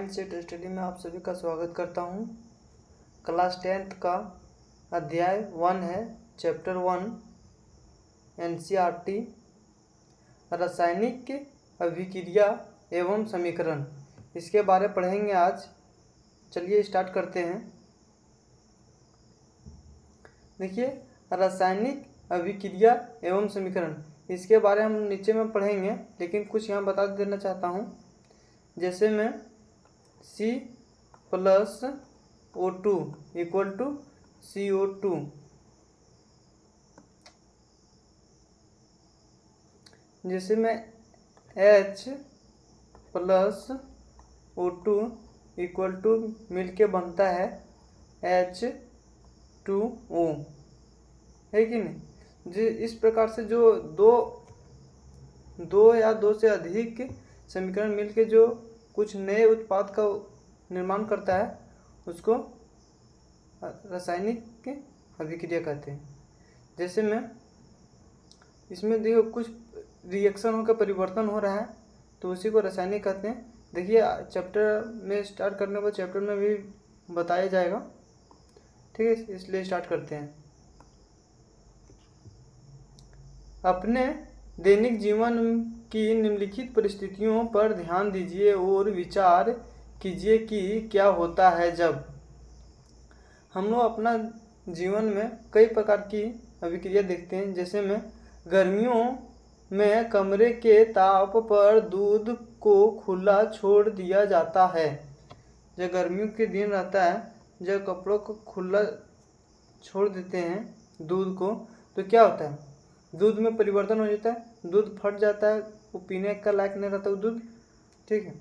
Mindset study में आप सभी का स्वागत करता हूं। क्लास 10th का अध्याय 1 है, चैप्टर 1 NCERT रासायनिक अभिक्रिया एवं समीकरण, इसके बारे में पढ़ेंगे आज। चलिए स्टार्ट करते हैं। देखिए, रासायनिक अभिक्रिया एवं समीकरण, इसके बारे में हम नीचे में पढ़ेंगे, लेकिन कुछ यहाँ बता देना चाहता हूँ। जैसे में C+O2 इक्वल टू CO2, जैसे में H+O2 इक्वल टू मिलके बनता है H2O, है कि नहीं। जो इस प्रकार से जो दो या दो से अधिक समीकरण मिलके जो कुछ नए उत्पाद का निर्माण करता है, उसको रासायनिक अभिक्रिया कहते हैं। जैसे में इसमें देखो कुछ रिएक्शन होकर परिवर्तन हो रहा है, तो उसी को रासायनिक कहते हैं। देखिए, चैप्टर में स्टार्ट करने पर चैप्टर में भी बताया जाएगा, ठीक है। इसलिए स्टार्ट करते हैं। अपने दैनिक जीवन की निम्नलिखित परिस्थितियों पर ध्यान दीजिए और विचार कीजिए कि क्या होता है जब हम लोग अपना जीवन में कई प्रकार की अभिक्रिया देखते हैं। जैसे में गर्मियों में कमरे के ताप पर दूध को खुला छोड़ दिया जाता है। जब गर्मियों के दिन रहता है, जब कपड़ों को खुला छोड़ देते हैं दूध को, तो क्या होता है, दूध में परिवर्तन हो जाता है, दूध फट जाता है, वो पीने का लायक नहीं रहता वो दूध, ठीक है।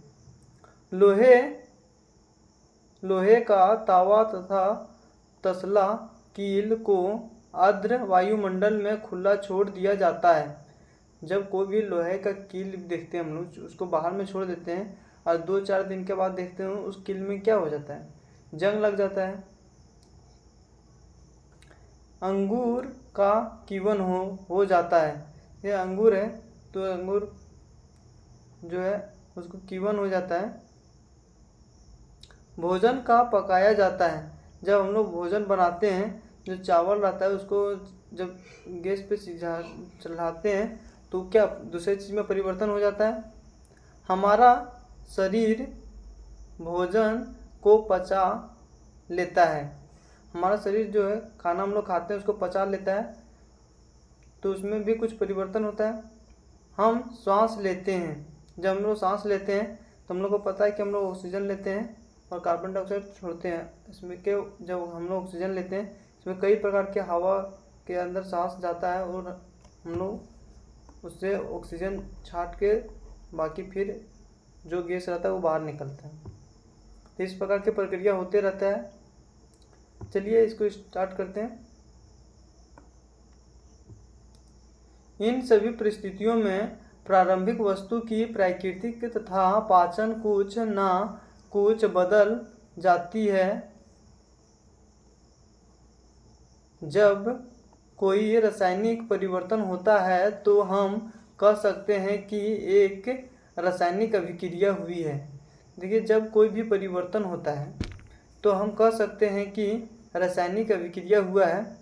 लोहे का तावा तथा तसला कील को आर्द्र वायुमंडल में खुला छोड़ दिया जाता है। जब कोई भी लोहे का कील देखते हैं हम लोग, उसको बाहर में छोड़ देते हैं और 2-4 दिन के बाद देखते हैं उस कील में क्या हो जाता है, जंग लग जाता है। अंगूर का कीवन हो जाता है। ये अंगूर है, तो अंगूर जो है उसको कीवन हो जाता है। भोजन का पकाया जाता है। जब हम लोग भोजन बनाते हैं, जो चावल रहता है उसको जब गैस पे चढ़ाते हैं, तो क्या दूसरे चीज़ में परिवर्तन हो जाता है। हमारा शरीर भोजन को पचा लेता है। हमारा शरीर जो है, खाना हम लोग खाते हैं उसको पचा लेता है, तो उसमें भी कुछ परिवर्तन होता है। हम सांस लेते हैं। जब हम लोग सांस लेते हैं तो हम लोग को पता है कि हम लोग ऑक्सीजन लेते हैं और कार्बन डाइऑक्साइड छोड़ते हैं। इसमें के जब हम लोग ऑक्सीजन लेते हैं, इसमें कई प्रकार के हवा के अंदर सांस जाता है और हम लोग उससे ऑक्सीजन छाट के बाकी फिर जो गैस रहता है वो बाहर निकलता है। तो इस प्रकार की प्रक्रिया होते रहता है। चलिए इसको स्टार्ट करते हैं। इन सभी परिस्थितियों में प्रारंभिक वस्तु की प्राकृतिक तथा पाचन कुछ न कुछ बदल जाती है। जब कोई रासायनिक परिवर्तन होता है तो हम कह सकते हैं कि एक रासायनिक अभिक्रिया हुई है। देखिए, जब कोई भी परिवर्तन होता है तो हम कह सकते हैं कि रासायनिक अभिक्रिया हुआ है।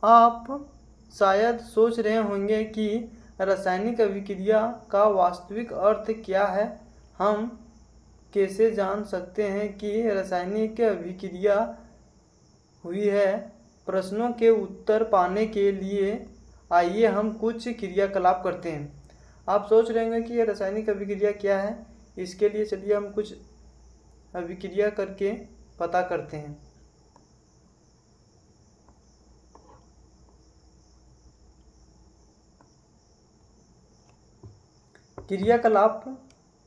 आप शायद सोच रहे होंगे कि रासायनिक अभिक्रिया का वास्तविक अर्थ क्या है। हम कैसे जान सकते हैं कि रासायनिक अभिक्रिया हुई है। प्रश्नों के उत्तर पाने के लिए आइए हम कुछ क्रियाकलाप करते हैं। आप सोच रहे होंगे कि ये रासायनिक अभिक्रिया क्या है। इसके लिए चलिए हम कुछ अभिक्रिया करके पता करते हैं। क्रियाकलाप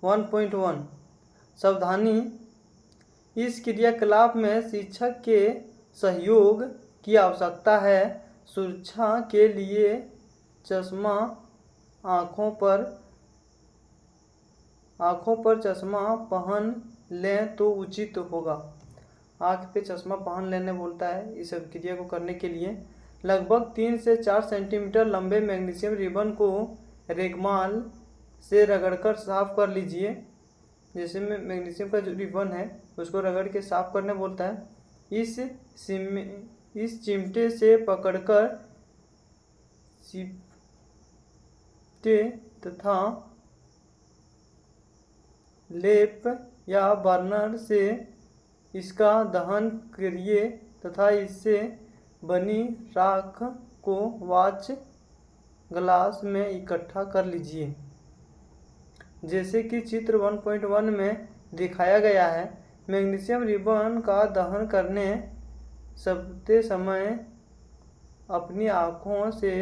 1.1 सावधानी। इस क्रियाकलाप में शिक्षक के सहयोग की आवश्यकता है। सुरक्षा के लिए चश्मा आँखों पर चश्मा पहन लें तो उचित होगा। आँख पे चश्मा पहन लेने बोलता है इस अभिक्रिया को करने के लिए। लगभग 3 से 4 सेंटीमीटर लंबे मैग्नीशियम रिबन को रेगमाल से रगड़कर साफ कर लीजिए। जैसे में मैग्नीशियम का जो रिबन है उसको रगड़ के साफ करने बोलता है। इस चिमटे से पकड़कर चिपटे तथा लेप या बर्नर से इसका दहन करिए तथा इससे बनी राख को वॉच ग्लास में इकट्ठा कर लीजिए। जैसे कि चित्र 1.1 में दिखाया गया है, मैग्नीशियम रिबन का दहन करने सबते समय अपनी आँखों से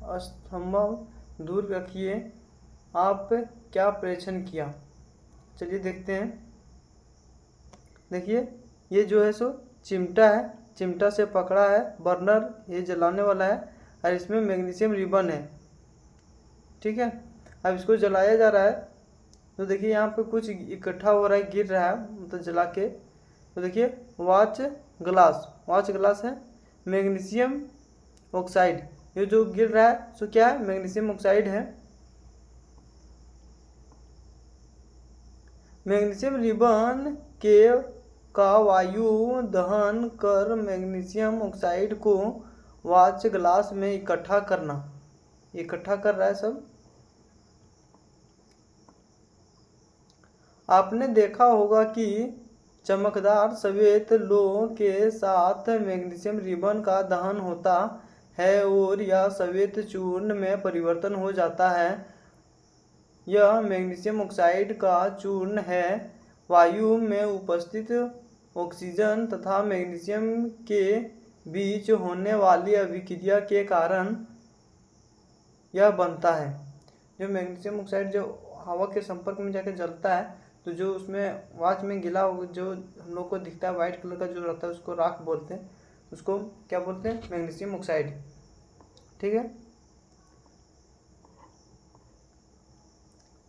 असंभव दूर रखिए। आप क्या परीक्षण किया, चलिए देखते हैं। देखिए ये जो है सो चिमटा है, चिमटा से पकड़ा है, बर्नर ये जलाने वाला है और इसमें मैग्नीशियम रिबन है। ठीक है, अब इसको जलाया जा रहा है। तो देखिए यहाँ पे कुछ इकट्ठा हो रहा है, गिर रहा है मतलब जला के। तो देखिए वॉच ग्लास है मैग्नीशियम ऑक्साइड, ये जो गिर रहा है सो क्या है, मैग्नीशियम ऑक्साइड है। मैग्नीशियम रिबन का वायु दहन कर मैग्नीशियम ऑक्साइड को वॉच ग्लास में इकट्ठा कर रहा है सब। आपने देखा होगा कि चमकदार सफेद लोह के साथ मैग्नीशियम रिबन का दहन होता है और यह सफेद चूर्ण में परिवर्तन हो जाता है। यह मैग्नीशियम ऑक्साइड का चूर्ण है। वायु में उपस्थित ऑक्सीजन तथा मैग्नीशियम के बीच होने वाली अभिक्रिया के कारण यह बनता है। जो मैग्नीशियम ऑक्साइड जो हवा के संपर्क में जाकर जलता है तो जो उसमें वॉच में गिला जो हम लोग को दिखता है वाइट कलर का जो रहता है उसको राख बोलते हैं, उसको क्या बोलते हैं, मैग्नीशियम ऑक्साइड। ठीक है,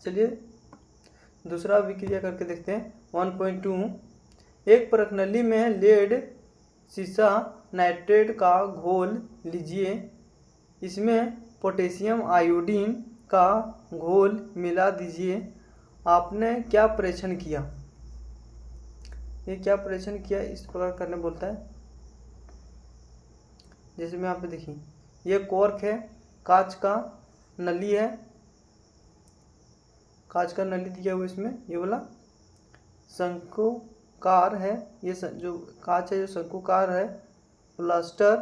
चलिए दूसरा अभिक्रिया करके देखते हैं। 1.2 एक परखनली में लेड सीसा नाइट्रेट का घोल लीजिए, इसमें पोटेशियम आयोडीन का घोल मिला दीजिए। आपने क्या परीक्षण किया, ये क्या परीक्षण किया इस प्रकार करने बोलता है। जैसे में यहाँ पे देखिए ये कॉर्क है, कांच का नली है, कांच का नली दिया हुआ इसमें, ये वाला शंकुकार है, ये जो कांच है जो शंकुकार है। प्लास्टर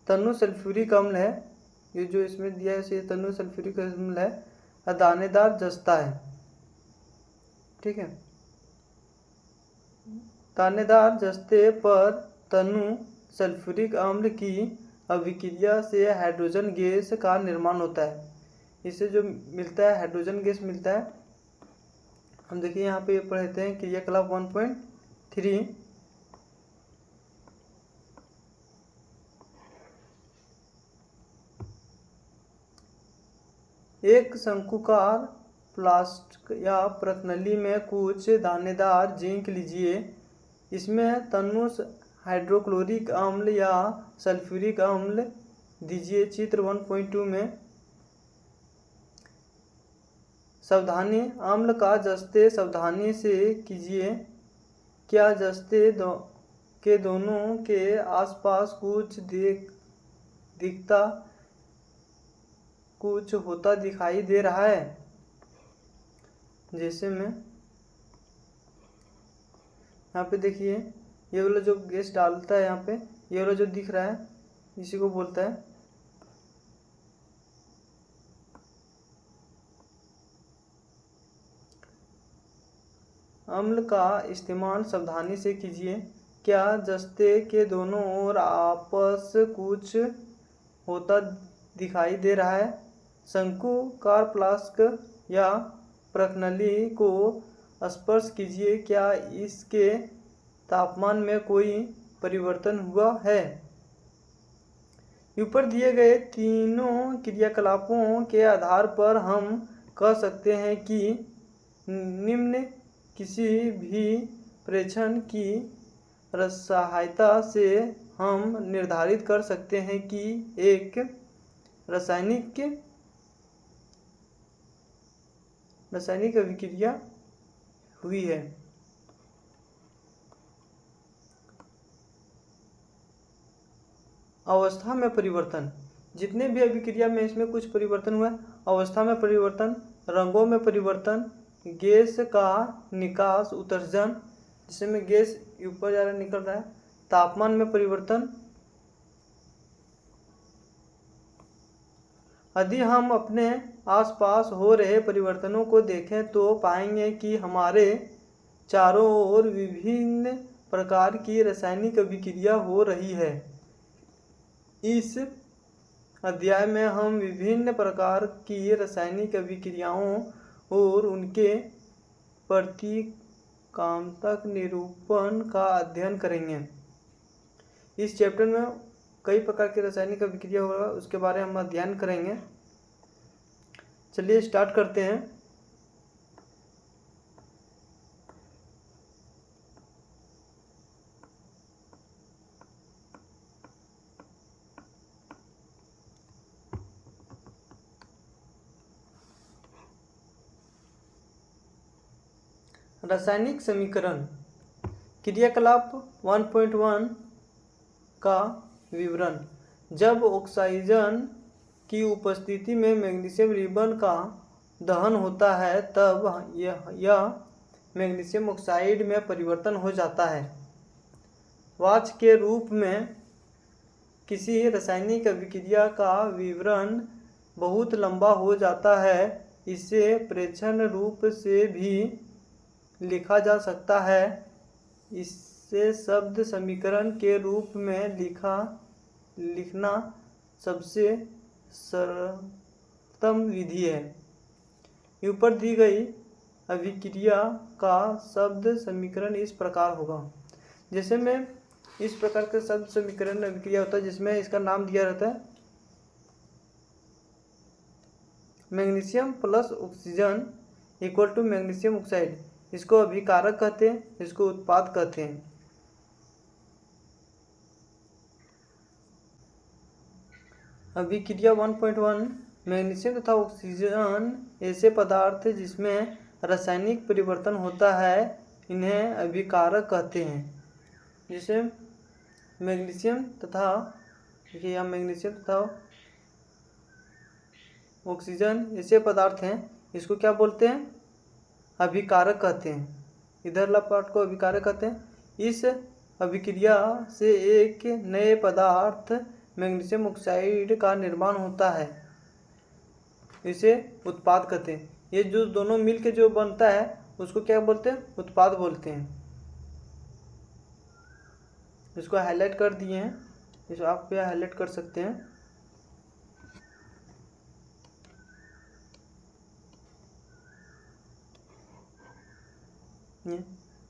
तनु सल्फ्यूरिक अम्ल है, ये जो इसमें दिया है ये तनु सल्फ्यूरिक अम्ल है। दानेदार जस्ता है। ठीक है, दानेदार जस्ते पर तनु सल्फ्यूरिक अम्ल की अभिक्रिया से हाइड्रोजन गैस का निर्माण होता है। इससे जो मिलता है हाइड्रोजन गैस मिलता है। हम देखिए यहाँ पे पढ़ते हैं क्रियाकलाप 1.3। एक शंकुकार प्लास्टिक या प्रकनली में कुछ दानेदार जिंक लीजिए, इसमें तनु हाइड्रोक्लोरिक अम्ल या सल्फ्यूरिक अम्ल दीजिए। चित्र 1.2 में सावधानी अम्ल का जस्ते सावधानी से कीजिए। क्या जस्ते के दोनों के आसपास कुछ होता दिखाई दे रहा है। जैसे में यहाँ पे देखिए ये वाला जो गैस डालता है यहाँ पे, ये वाला जो दिख रहा है इसी को बोलता है अम्ल का इस्तेमाल सावधानी से कीजिए। क्या जस्ते के दोनों ओर आपस कुछ होता दिखाई दे रहा है। शंकुकार फ्लास्क या प्रकनली को स्पर्श कीजिए, क्या इसके तापमान में कोई परिवर्तन हुआ है। ऊपर दिए गए तीनों क्रियाकलापों के आधार पर हम कह सकते हैं कि निम्न किसी भी परीक्षण की सहायता से हम निर्धारित कर सकते हैं कि एक रासायनिक अभिक्रिया हुई है। अवस्था में परिवर्तन, जितने भी अभिक्रिया में इसमें कुछ परिवर्तन हुआ है। अवस्था में परिवर्तन, रंगों में परिवर्तन, गैस का निकास उत्सर्जन, जिसमें गैस ऊपर जा रहा निकल रहा है, तापमान में परिवर्तन। यदि हम अपने आसपास हो रहे परिवर्तनों को देखें तो पाएंगे कि हमारे चारों ओर विभिन्न प्रकार की रासायनिक अभिक्रिया हो रही है। इस अध्याय में हम विभिन्न प्रकार की रासायनिक अभिक्रियाओं और उनके प्रतीकात्मक निरूपण का अध्ययन करेंगे। इस चैप्टर में कई प्रकार की रासायनिक अभिक्रिया होगा, उसके बारे में हम अध्ययन करेंगे। चलिए स्टार्ट करते हैं। रासायनिक समीकरण क्रियाकलाप 1.1 का विवरण। जब ऑक्सीजन की उपस्थिति में मैग्नीशियम रिबन का दहन होता है तब यह मैग्नीशियम ऑक्साइड में परिवर्तन हो जाता है। वाच के रूप में किसी रासायनिक अभिक्रिया का विवरण बहुत लंबा हो जाता है। इसे प्रेक्षण रूप से भी लिखा जा सकता है। इसे शब्द समीकरण के रूप में लिखना सबसे सरलतम विधि है। ऊपर दी गई अभिक्रिया का शब्द समीकरण इस प्रकार होगा। जैसे में इस प्रकार का शब्द समीकरण अभिक्रिया होता है जिसमें इसका नाम दिया रहता है magnesium plus oxygen equal to magnesium oxide. इसको अभिकारक कहते हैं, इसको उत्पाद कहते हैं। अभिक्रिया 1.1 मैग्नीशियम तथा ऑक्सीजन ऐसे पदार्थ जिसमें रासायनिक परिवर्तन होता है इन्हें अभिकारक कहते हैं। जैसे मैग्नीशियम तथा ऑक्सीजन ऐसे पदार्थ हैं, इसको क्या बोलते हैं? अभिकारक कहते हैं। इधर वाला पार्ट को अभिकारक कहते हैं। इस अभिक्रिया से एक नए पदार्थ मैग्नीशियम ऑक्साइड का निर्माण होता है, इसे उत्पाद कहते हैं। ये जो दोनों मिलके जो बनता है उसको क्या बोलते हैं? उत्पाद बोलते हैं। इसको हाईलाइट कर दिए हैं, इसको आप क्या हाईलाइट कर सकते हैं।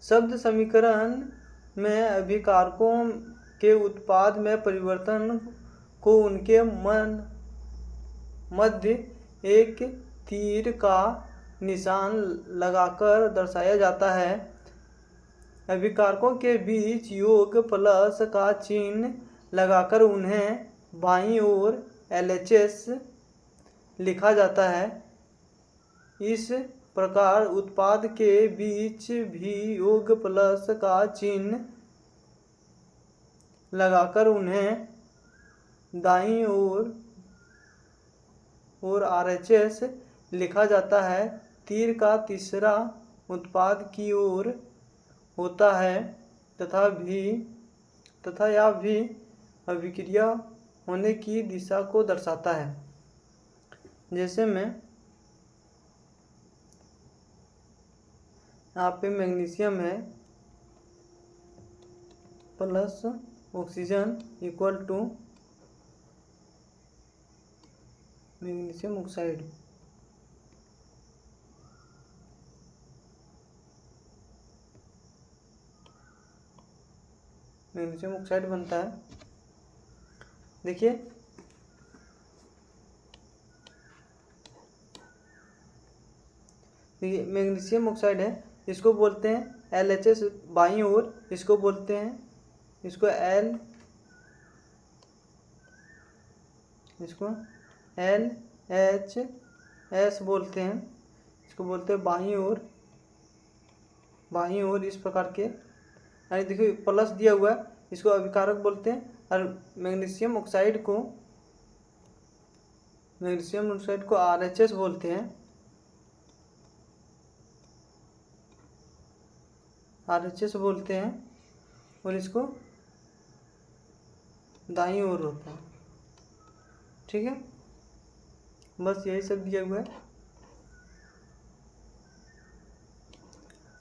शब्द समीकरण में अभिकारकों के उत्पाद में परिवर्तन को उनके मध्य एक तीर का निशान लगाकर दर्शाया जाता है। अभिकारकों के बीच योग प्लस का चिन्ह लगाकर उन्हें बाईं ओर LHS लिखा जाता है। इस प्रकार उत्पाद के बीच भी योग प्लस का चिन्ह लगाकर उन्हें दाईं ओर RHS लिखा जाता है। तीर का तीसरा उत्पाद की ओर होता है तथा यह भी अभिक्रिया होने की दिशा को दर्शाता है। जैसे में यहाँ पे मैग्नीशियम है plus oxygen equal to magnesium oxide. Magnesium oxide बनता है। देखिए मैग्नीशियम ऑक्साइड है, इसको बोलते हैं LHS बाईं ओर, इसको बोलते हैं, इसको इसको LHS बोलते हैं। इसको बोलते हैं बाईं ओर इस प्रकार के, यानी देखिए प्लस दिया हुआ है, इसको अभिकारक बोलते हैं। और मैग्नीशियम ऑक्साइड को RHS बोलते हैं। RHS बोलते हैं और इसको दाईं ओर होता है। ठीक है, बस यही सब दिया हुआ है।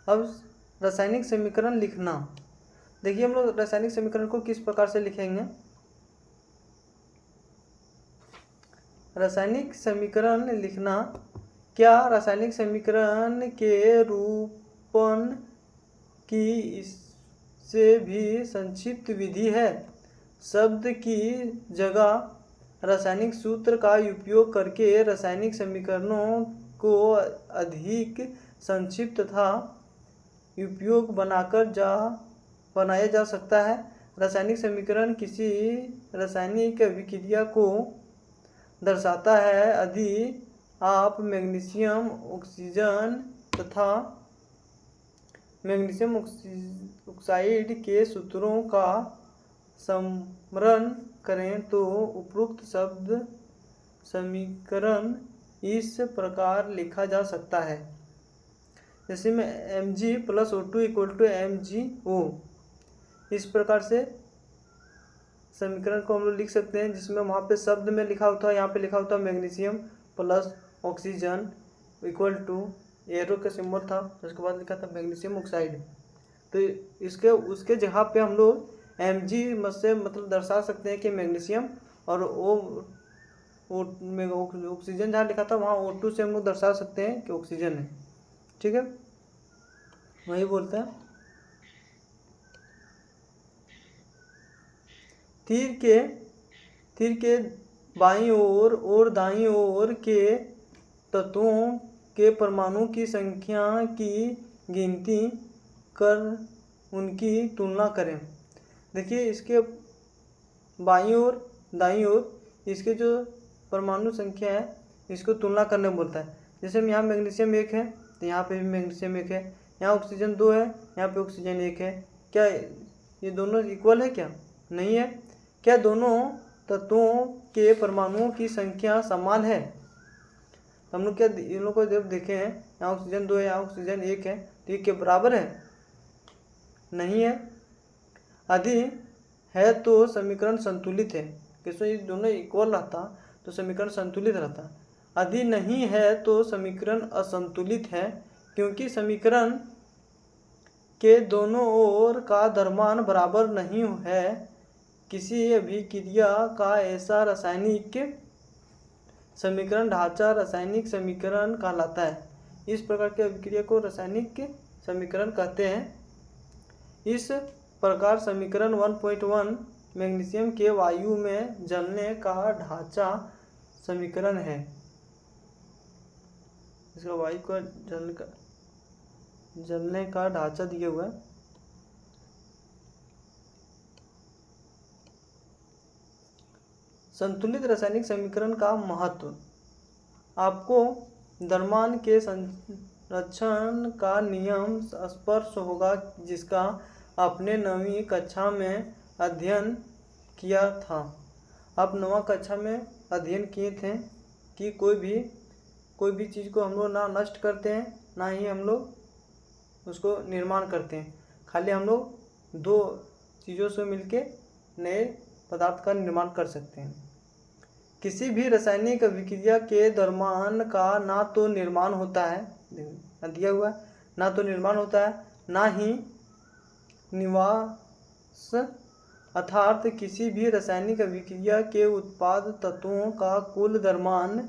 अब रासायनिक समीकरण लिखना। देखिए हम लोग रासायनिक समीकरण को किस प्रकार से लिखेंगे। रासायनिक समीकरण लिखना, क्या रासायनिक समीकरण के रूपन की इससे भी संक्षिप्त विधि है। शब्द की जगह रासायनिक सूत्र का उपयोग करके रासायनिक समीकरणों को अधिक संक्षिप्त तथा उपयोग बनाया जा सकता है। रासायनिक समीकरण किसी रासायनिक अभिक्रिया को दर्शाता है। यदि आप मैग्नीशियम ऑक्साइड के सूत्रों का स्मरण करें तो उपरोक्त शब्द समीकरण इस प्रकार लिखा जा सकता है। जैसे में Mg + O2 = MgO, इस प्रकार से समीकरण को हम लोग लिख सकते हैं, जिसमें वहाँ पे शब्द में लिखा होता है, यहाँ पे लिखा होता है मैग्नीशियम + ऑक्सीजन = एरो का सिंबल था, उसके बाद लिखा था मैग्नीशियम ऑक्साइड। तो इसके उसके जगह पे हम लोग Mg से मतलब दर्शा सकते हैं कि मैग्नीशियम, और ऑक्सीजन जहाँ लिखा था वहाँ O2 से हम लोग दर्शा सकते हैं कि ऑक्सीजन है। ठीक है, वही बोलते हैं। तीर के बाईं ओर और दाईं ओर के तत्वों के परमाणु की संख्या की गिनती कर उनकी तुलना करें। देखिए इसके बाईं ओर दाईं ओर इसके जो परमाणु संख्या है इसको तुलना करने बोलता है। जैसे यहाँ मैग्नीशियम 1 है तो यहाँ पे भी मैग्नीशियम 1 है, यहाँ ऑक्सीजन 2 है, यहाँ पे ऑक्सीजन 1 है। क्या ये दोनों इक्वल है? क्या नहीं है। क्या दोनों तत्वों के परमाणुओं की संख्या समान है? हम लोग क्या इन लोगों को जब देखे हैं, यहाँ ऑक्सीजन 2 है, यहाँ ऑक्सीजन 1 है, तो ये क्या बराबर है? नहीं है। यदि है तो समीकरण संतुलित है। किसमें ये दोनों इक्वल रहता तो समीकरण संतुलित रहता। यदि नहीं है तो समीकरण असंतुलित है, क्योंकि समीकरण के दोनों ओर का द्रव्यमान बराबर नहीं है। किसी अभिक्रिया का ऐसा रासायनिक समीकरण ढांचा रासायनिक समीकरण कहलाता है। इस प्रकार के अभिक्रिया को रासायनिक समीकरण कहते हैं। इस प्रकार समीकरण 1.1 मैग्नीशियम के वायु में जलने का ढांचा समीकरण है। इसका वायु का जलने का ढांचा दिया हुआ है। संतुलित रासायनिक समीकरण का महत्व। आपको द्रव्यमान के संरक्षण का नियम स्पर्श होगा, जिसका आपने 9वीं कक्षा में अध्ययन किया था। आप 9वीं कक्षा में अध्ययन किए थे कि कोई भी चीज़ को हम लोग ना नष्ट करते हैं, ना ही हम लोग उसको निर्माण करते हैं। खाली हम लोग दो चीज़ों से मिलके नए पदार्थ का निर्माण कर सकते हैं। किसी भी रासायनिक अभिक्रिया के द्रव्यमान का ना तो निर्माण होता है, दिया हुआ है, ना तो निर्माण होता है, ना ही निवास, अर्थात किसी भी रासायनिक अभिक्रिया के उत्पाद तत्वों का कुल द्रव्यमान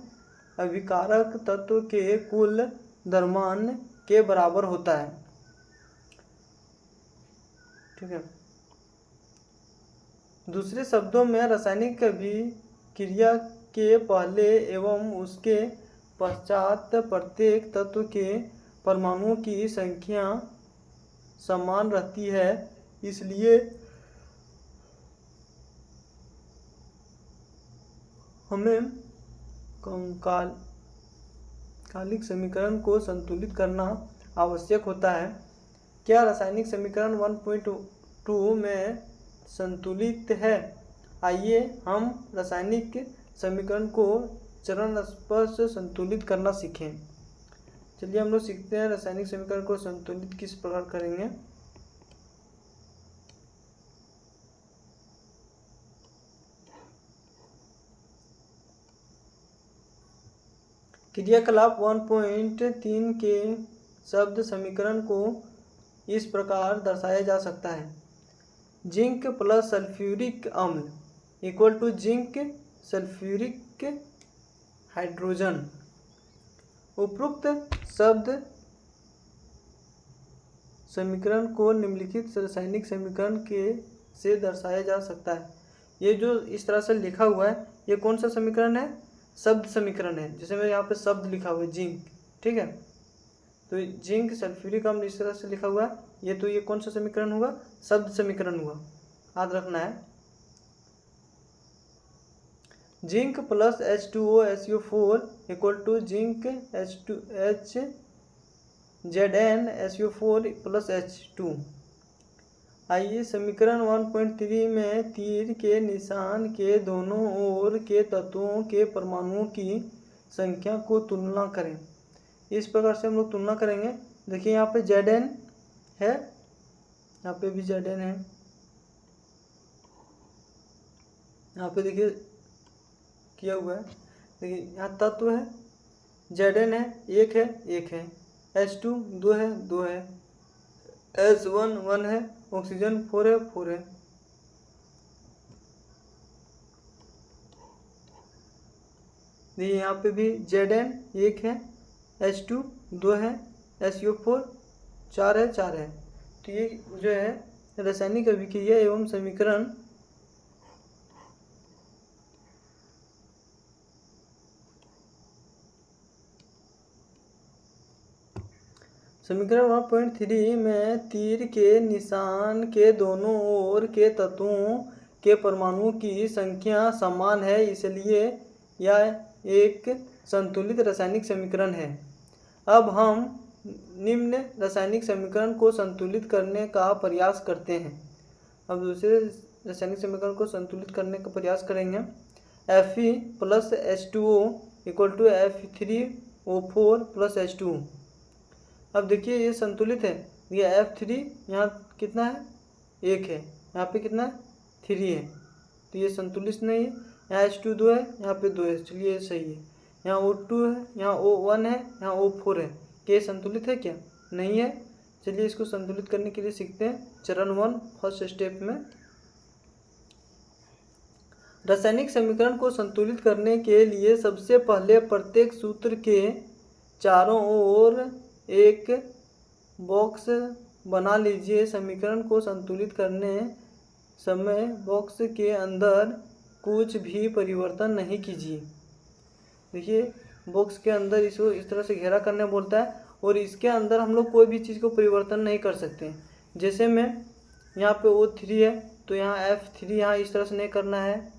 अभिकारक तत्व के कुल द्रव्यमान के बराबर होता है। ठीक है। दूसरे शब्दों में रासायनिक अभिक्रिया के पहले एवं उसके पश्चात प्रत्येक तत्व के परमाणुओं की संख्या समान रहती है। इसलिए हमें कालिक समीकरण को संतुलित करना आवश्यक होता है। क्या रासायनिक समीकरण 1.2 में संतुलित है? आइए हम रासायनिक समीकरण को चरण स्पर्श से संतुलित करना सीखें। चलिए हम लोग सीखते हैं रासायनिक समीकरण को संतुलित किस प्रकार करेंगे। क्रियाकलाप 1.3 के शब्द समीकरण को इस प्रकार दर्शाया जा सकता है। जिंक प्लस सल्फ्यूरिक अम्ल equal to zinc sulphuric hydrogen. उपरोक्त शब्द समीकरण को निम्नलिखित रासायनिक समीकरण से दर्शाया जा सकता है। ये जो इस तरह से लिखा हुआ है ये कौन सा समीकरण है? शब्द समीकरण है। जैसे मैं यहाँ पे शब्द लिखा हुआ है जिंक, ठीक है, तो जिंक सल्फ्यूरिक अम्ल इस तरह से लिखा हुआ है। ये कौन सा समीकरण हुआ? शब्द समीकरण हुआ, याद रखना है। Zinc plus H2O SO4 equal to zinc ZnSO4 plus H2। आइए समीकरण 1.3 में तीर के निशान के दोनों ओर के तत्वों के परमाणुओं की संख्या को तुलना करें। इस प्रकार से हम लोग तुलना करेंगे। देखिए यहाँ पे Zn है, यहाँ पे भी Zn है, यहाँ पे देखिए किया हुआ है। देखिए यहाँ तत्व है, Zn है, एक है, H2 2 है, S1 1 है, ऑक्सीजन 4 है। देखिए यहाँ पे भी Zn 1 है, H2 2 है, SO4 4 है। तो ये जो है रासायनिक अभिक्रिया एवं समीकरण समीकरण 1.3 में तीर के निशान के दोनों ओर के तत्वों के परमाणुओं की संख्या समान है, इसलिए यह एक संतुलित रासायनिक समीकरण है। अब हम निम्न रासायनिक समीकरण को संतुलित करने का प्रयास करते हैं। अब दूसरे रासायनिक समीकरण को संतुलित करने का प्रयास करेंगे। Fe plus H2O equal to F3O4 plus H2। अब देखिए ये संतुलित है। ये F3 यहाँ कितना है? 1 है, यहाँ पे कितना है? 3 है, तो ये संतुलित नहीं है। यहाँ H2 2 है, यहाँ पे 2 है, चलिए ये सही है। यहाँ O2 है, यहाँ O1 है, यहाँ O4 है, क्या ये संतुलित है? क्या नहीं है। चलिए इसको संतुलित करने के लिए सीखते हैं चरण 1 फर्स्ट स्टेप में। रासायनिक समीकरण को संतुलित करने के लिए सबसे पहले प्रत्येक सूत्र के चारों ओर एक बॉक्स बना लीजिए। समीकरण को संतुलित करने समय बॉक्स के अंदर कुछ भी परिवर्तन नहीं कीजिए। देखिए बॉक्स के अंदर इसको इस तरह से घेरा करने बोलता है और इसके अंदर हम लोग कोई भी चीज़ को परिवर्तन नहीं कर सकते। जैसे मैं यहाँ पे O3 है तो यहाँ F3 यहाँ इस तरह से नहीं करना है,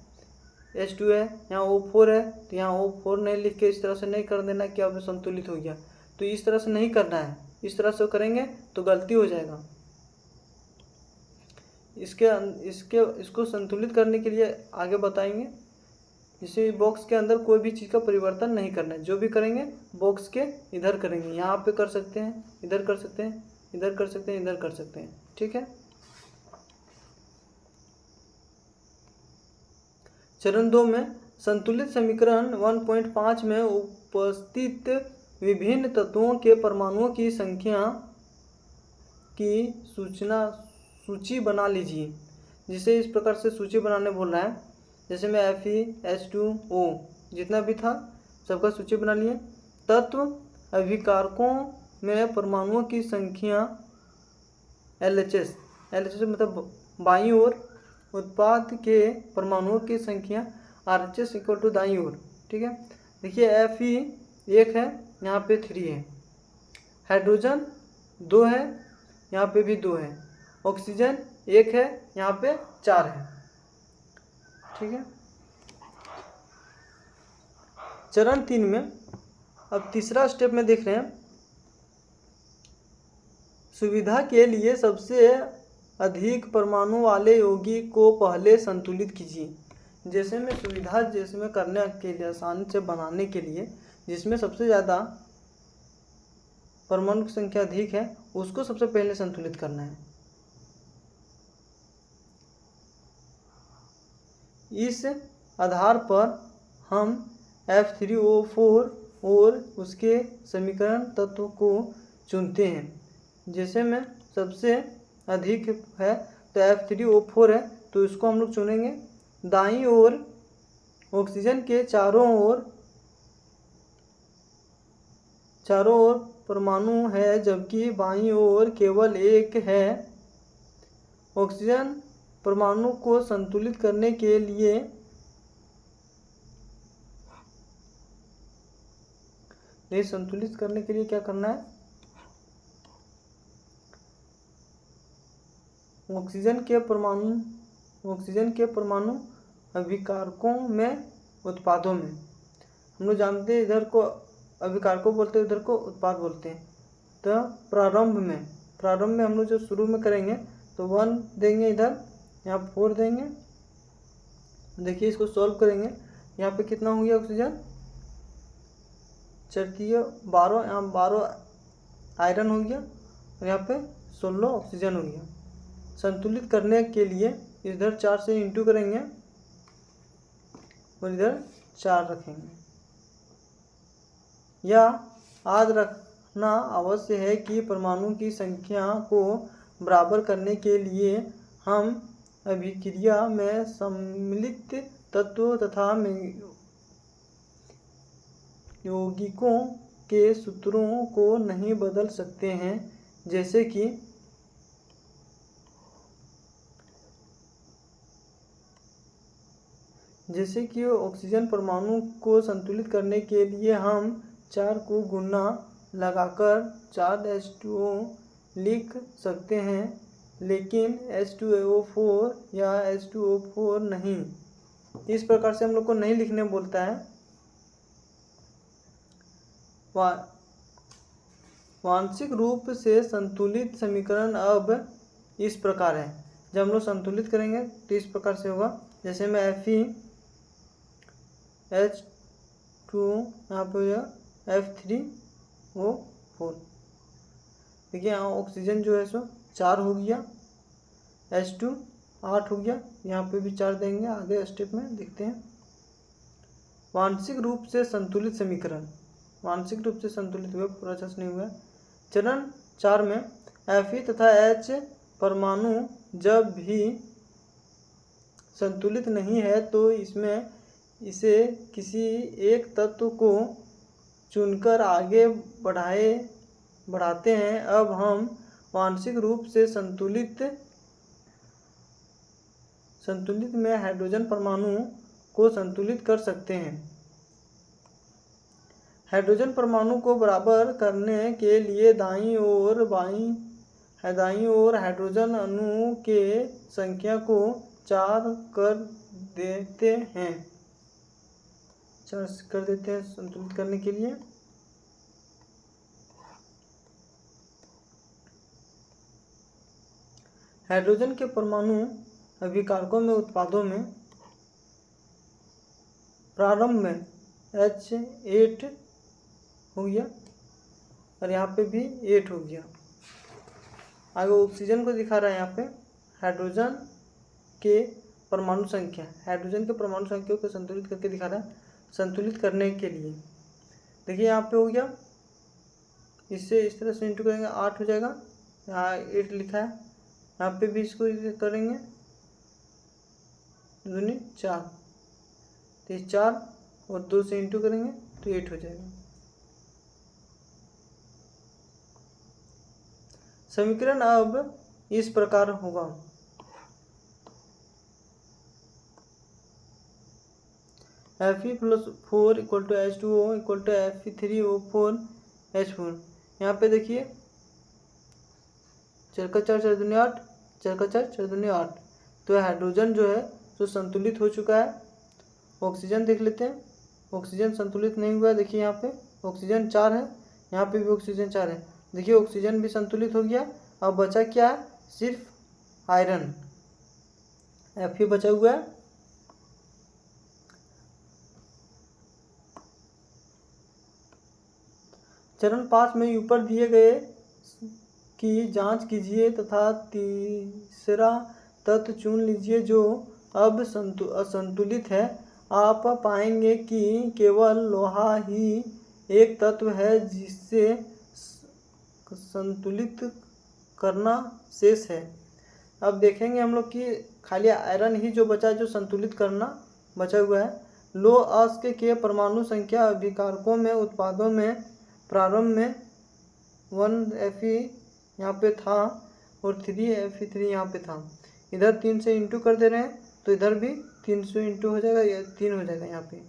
H2 है, यहाँ O4 है तो यहाँ O4 नहीं लिख के इस तरह से नहीं कर देना कि अब संतुलित हो गया। तो इस तरह से नहीं करना है, इस तरह से करेंगे तो गलती हो जाएगा। इसको संतुलित करने के लिए आगे बताएंगे। इसे बॉक्स के अंदर कोई भी चीज़ का परिवर्तन नहीं करना है। जो भी करेंगे बॉक्स के इधर करेंगे, यहाँ पे कर सकते हैं, इधर कर सकते हैं, इधर कर सकते हैं, इधर कर सकते हैं, ठीक है। चरण 2 में संतुलित समीकरण 1.5 में उपस्थित विभिन्न तत्वों के परमाणुओं की संख्या की सूची बना लीजिए। जिसे इस प्रकार से सूची बनाने बोल रहा है। जैसे मैं Fe H2O जितना भी था सबका सूची बना लिए। तत्व अभिकारकों में परमाणुओं की संख्या LHS मतलब बाईं ओर, उत्पाद के परमाणुओं की संख्या RHS इक्वल टू दाईं ओर, ठीक है। देखिए Fe 1 है, यहाँ पे 3 है, हाइड्रोजन 2 है, यहाँ पे भी 2 है, ऑक्सीजन 1 है, यहाँ पे 4 है, ठीक है। चरण 3 में अब तीसरा स्टेप में देख रहे हैं, सुविधा के लिए सबसे अधिक परमाणु वाले यौगिक को पहले संतुलित कीजिए। जैसे में सुविधा जिसमें करने के लिए आसानी से बनाने के लिए जिसमें सबसे ज़्यादा परमाणु की संख्या अधिक है उसको सबसे पहले संतुलित करना है। इस आधार पर हम F3O4 और उसके समीकरण तत्व को चुनते हैं। जैसे में सबसे अधिक है तो F3O4 है, तो इसको हम लोग चुनेंगे। दाईं ओर ऑक्सीजन के चारों ओर परमाणु है, जबकि बाईं ओर केवल एक है। ऑक्सीजन परमाणु को संतुलित करने के लिए क्या करना है, ऑक्सीजन के परमाणु अभिकारकों में उत्पादों में, हम लोग जानते हैं इधर को अभिकारकों बोलते हैं, उधर को उत्पाद बोलते हैं। तो प्रारंभ में हम लोग जो शुरू में करेंगे तो 1 देंगे, इधर यहाँ 4 देंगे। देखिए इसको सॉल्व करेंगे, यहाँ पे कितना हो गया ऑक्सीजन, चरकीय 12, यहाँ 12 आयरन हो गया और यहाँ पे 16 ऑक्सीजन हो गया। संतुलित करने के लिए इधर 4 से इंटू करेंगे और इधर 4 रखेंगे। यह याद रखना आवश्यक है कि परमाणु की संख्या को बराबर करने के लिए हम अभिक्रिया में सम्मिलित तत्व तथा यौगिकों के सूत्रों को नहीं बदल सकते हैं। जैसे कि ऑक्सीजन परमाणु को संतुलित करने के लिए हम 4 को गुना लगाकर 4H2O लिख सकते हैं, लेकिन H2O4 या H2O4 नहीं। इस प्रकार से हम लोग को नहीं लिखने बोलता है। वांशिक रूप से संतुलित समीकरण अब इस प्रकार है। जब हम लोग संतुलित करेंगे तो इस प्रकार से होगा। जैसे में FeH2 यहाँ पे हो जाएगा F3O4। देखिए यहाँ ऑक्सीजन जो है सो 4 हो गया, H2 8 हो गया, यहाँ पे भी 4 देंगे। आगे स्टेप में देखते हैं। वांशिक रूप से संतुलित समीकरण, वांशिक रूप से संतुलित हुआ, प्रोसेस नहीं हुआ। चरण 4 में Fe तथा H परमाणु जब भी संतुलित नहीं है तो इसे किसी एक तत्व को चुनकर आगे बढ़ाते हैं। अब हम वांशिक रूप से संतुलित में हाइड्रोजन परमाणु को संतुलित कर सकते हैं। हाइड्रोजन परमाणु को बराबर करने के लिए दाईं ओर हाइड्रोजन अणु के संख्या को 4 कर देते हैं। संतुलित करने के लिए। हाइड्रोजन के परमाणु अभिकारकों में उत्पादों में प्रारंभ में H8 हो गया और यहाँ पे भी 8 हो गया। आगे ऑक्सीजन को दिखा रहा है यहाँ पे हाइड्रोजन के परमाणु संख्या, हाइड्रोजन के परमाणु संख्या को संतुलित करके दिखा रहा है। संतुलित करने के लिए देखिए यहाँ पे हो गया, इससे इस तरह से इंटू करेंगे 8 हो जाएगा। यहाँ 8 लिखा है, यहाँ पे भी इसको करेंगे 2 4, तो 4 और 2 से इंटू करेंगे तो 8 हो जाएगा। समीकरण अब इस प्रकार होगा। Fe+4 = H2O = Fe3O4 H4। यहाँ पे देखिए 4 का 4 4 दूनी 8, 4 का 4 4 दूनी 8। तो हाइड्रोजन जो है तो संतुलित हो चुका है। ऑक्सीजन देख लेते हैं। ऑक्सीजन संतुलित नहीं हुआ है। देखिए यहाँ पे ऑक्सीजन 4 है, यहाँ पे भी ऑक्सीजन 4 है। देखिए ऑक्सीजन भी संतुलित हो गया। अब बचा क्या है, सिर्फ आयरन, Fe बचा हुआ है। चरण 5 में ऊपर दिए गए की जांच कीजिए तथा तीसरा तत्व चुन लीजिए जो अब असंतुलित है। आप पाएंगे कि केवल लोहा ही एक तत्व है जिसे संतुलित करना शेष है। अब देखेंगे हम लोग कि खाली आयरन ही जो बचा है जो संतुलित करना बचा हुआ है। लौह अयस्क के परमाणु संख्या अभिकारकों में उत्पादों में प्रारंभ में 1Fe यहाँ पे था और 3Fe3 यहाँ पे था। इधर 3 से इंटू कर दे रहे हैं तो इधर भी 300 इंटू हो जाएगा, या 3 हो जाएगा यहाँ पे।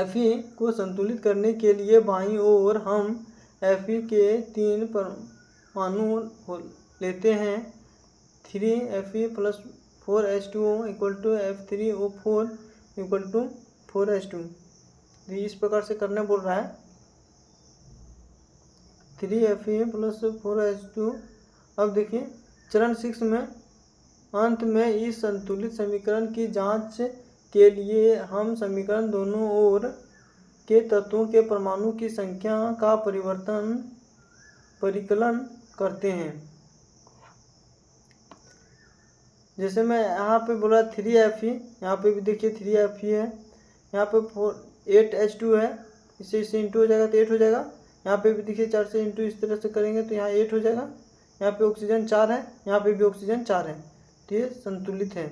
Fe को संतुलित करने के लिए बाईं ओर हम Fe के 3 परमाणु लेते हैं। 3Fe + 4H2O = F3O4 = 4H2। इस प्रकार से करने बोल रहा है। 3Fe + 4H2। अब देखिए चरण 6 में अंत में इस संतुलित समीकरण की जांच के लिए हम समीकरण दोनों ओर के तत्वों के परमाणु की संख्या का परिकलन करते हैं। जैसे मैं यहाँ पे बोला 3Fe, यहाँ पे भी देखिए 3Fe है, यहाँ पे 8H2 है, इससे इंटू हो जाएगा तो 8 हो जाएगा। यहाँ पे भी देखिए 4 से इंटू इस तरह से करेंगे तो यहाँ 8 हो जाएगा। यहाँ पे ऑक्सीजन 4 है, यहाँ पे भी ऑक्सीजन 4 है, तो ये संतुलित है।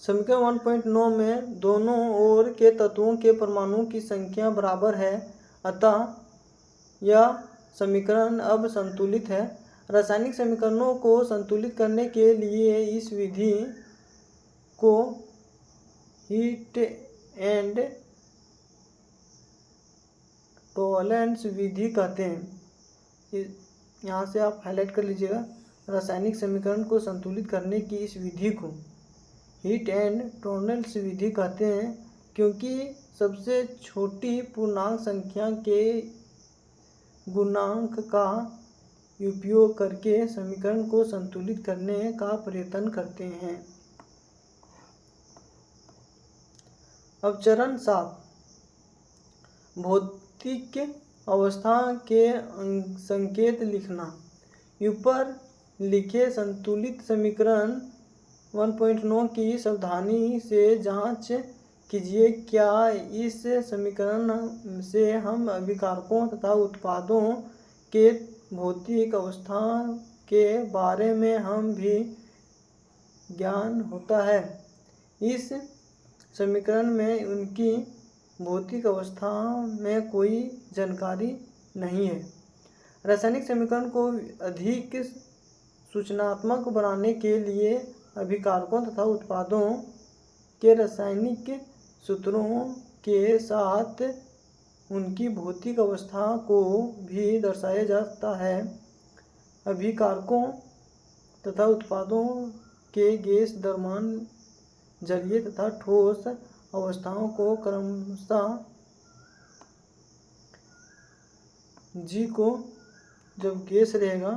समीकरण 1.9 में दोनों ओर के तत्वों के परमाणुओं की संख्या बराबर है, अतः यह समीकरण अब संतुलित है। रासायनिक समीकरणों को संतुलित करने के लिए इस विधि को हीट एंड टॉलरेंस विधि कहते हैं। यहाँ से आप हाईलाइट कर लीजिएगा। रासायनिक समीकरण को संतुलित करने की इस विधि को हीट एंड टॉलरेंस विधि कहते हैं, क्योंकि सबसे छोटी पूर्णांक संख्या के गुणांक का उपयोग करके समीकरण को संतुलित करने का प्रयत्न करते हैं। अब चरण 7 भौतिक अवस्था के संकेत लिखना। ऊपर लिखे संतुलित समीकरण 1.9 की सावधानी से जांच कीजिए। क्या इस समीकरण से हम अभिकारकों तथा उत्पादों के भौतिक अवस्था के बारे में हम भी ज्ञान होता है। इस समीकरण में उनकी भौतिक अवस्था में कोई जानकारी नहीं है। रासायनिक समीकरण को अधिक सूचनात्मक बनाने के लिए अभिकारकों तथा उत्पादों के रासायनिक सूत्रों के साथ उनकी भौतिक अवस्था को भी दर्शाया जाता है। अभिकारकों तथा उत्पादों के गैस, द्रव्यमान, जलीय तथा ठोस अवस्थाओं को क्रमशः G को जब गैस रहेगा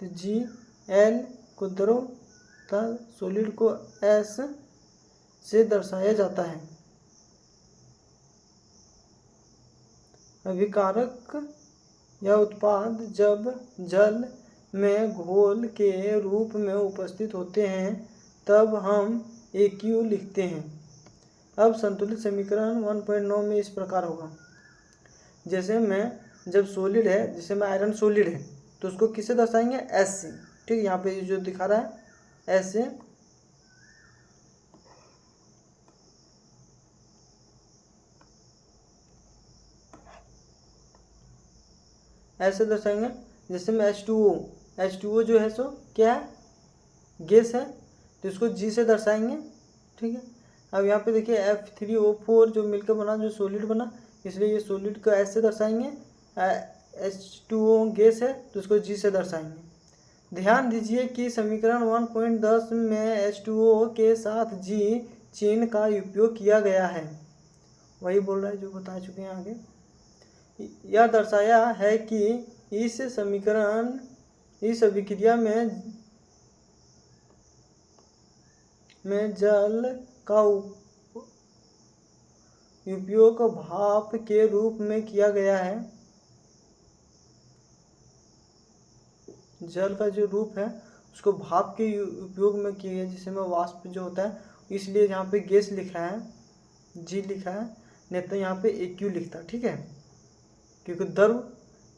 तो G, L को द्रव तथा सॉलिड को S से दर्शाया जाता है। अभिकारक या उत्पाद जब जल में घोल के रूप में उपस्थित होते हैं तब हम AQ लिखते हैं। अब संतुलित समीकरण 1.9 में इस प्रकार होगा। जैसे मैं जब सॉलिड है, जैसे मैं आयरन सॉलिड है तो उसको किससे दर्शाएंगे, S से। ठीक है, यहाँ पे जो दिखा रहा है S से। ऐसे दर्शाएंगे। जैसे में H2O जो है सो क्या है, गैस है, तो इसको G से दर्शाएंगे। ठीक है, अब यहाँ पे देखिए F3O4 जो मिलकर बना, जो सॉलिड बना, इसलिए ये सॉलिड को S से दर्शाएंगे। H2O गैस है तो इसको G से दर्शाएंगे। ध्यान दीजिए कि समीकरण 1.10 में H2O के साथ G चेन का उपयोग किया गया है। वही बोल रहा है जो बता चुके हैं आगे। यह दर्शाया है कि इस अभिक्रिया में जल का उपयोग भाप के रूप में किया गया है। जल का जो रूप है उसको भाप के उपयोग में किया गया, जिसमें वाष्प जो होता है, इसलिए यहाँ पे गैस लिखा है, जी लिखा है, नहीं तो यहाँ पे AQ लिखता है। ठीक है, क्योंकि द्रव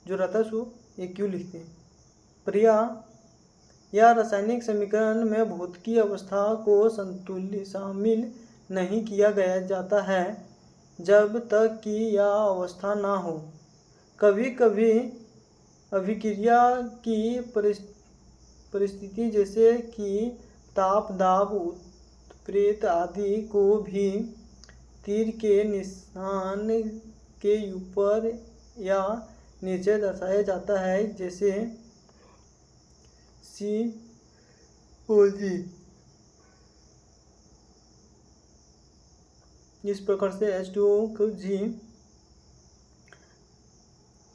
जो रहता है उसको AQ लिखते हैं। प्रिया, यह रासायनिक समीकरण में भौतिकी अवस्था को शामिल नहीं किया गया जाता है जब तक कि यह अवस्था ना हो। कभी कभी अभिक्रिया की परिस्थिति जैसे कि ताप, दाब, उत्प्रेत आदि को भी तीर के निशान के ऊपर या नीचे दर्शाया जाता है, जैसे COG। इस प्रकार से H2O को G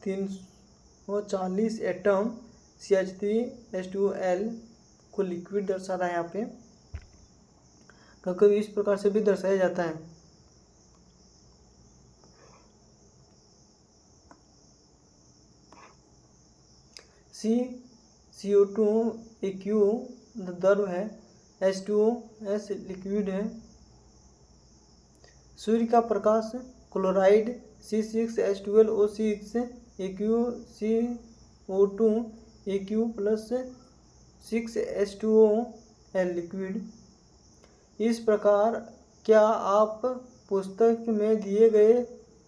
340 एटम CH3H2L को लिक्विड दर्शा रहा है यहाँ पे। कभी इस प्रकार से भी दर्शाया जाता है। CO2 AQ द्रव है, H2S लिक्विड है। सूर्य का प्रकाश chloride C6H12O6 AqCO2 AQ plus 6H2O liquid. इस प्रकार क्या आप पुस्तक में दिए गए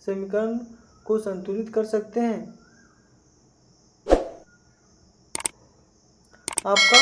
समीकरण को संतुलित कर सकते हैं? आपका